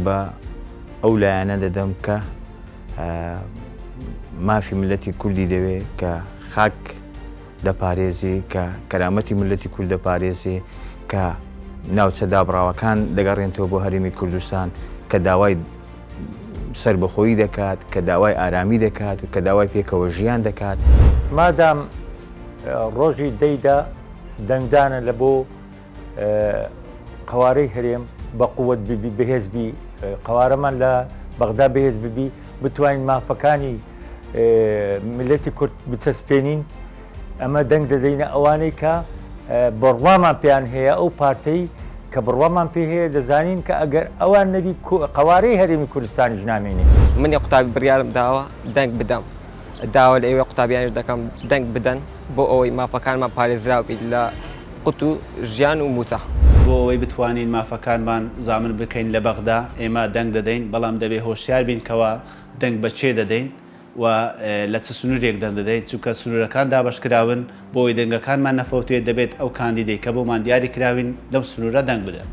بە ئەو لایەنە دەدەم کە مافی ملەتی کوردی دەوێت کە خاک دەپارێزی، کە کەرامەتی ملەتی کورد دەپارێزی، کە ناوچە دابڕاوەکان دەگەڕێنەوە بۆ هەرێمی کوردستان، کە داوای سربەخۆیی دەکات، کە داوای ئارامی دەکات، کە داوای پێکەوە ژیان دەکات. مادام ڕۆژی دەیدا دەنگدانە لە بۆ قوارەی هەرێم بە قووەت ببی بەهێزبی قوارەمان لە بەغدا بەهێز ببی، بتوانین مافەکانی ملەتی کورد بچەسپێنین. ئەمە دەنگ دەدەینە ئەوانەی کە بڕوامان پێیان هەیە، ئەو پارتەی کە بڕوامان پێ هەیە دەزانین کە ئەگەر ئەوان نەبی قوارەی هەرێمی کوردستانیش نامێنێ. من قوتابی بڕیارم داوە دەنگ بدەم، داوە لە ئێوە قوتابیانش دەکەم دەنگ بدەن بۆ ئەوەی مافەکانمان پارێزراوبی لە قوت و ژیان و موتە. بۆ ئەوەی بتوانین مافەکانمان زامن بکەین لە بەغدا، ئێمە دەنگ دەدەین، بەڵام دەبێ هۆشیار بین کەوە دەنگ بە چێ دەدەین و لە چ سنوورێک دەنگ دەدەین، چونکە سنوورەکان دابەشکراون بۆ ئەوەی دەنگەکانمان نەفەوتێت، دەبێت ئەو کاندیدەی کە بۆمان دیاری کراوین لەو سنوورە دەنگ بدەن.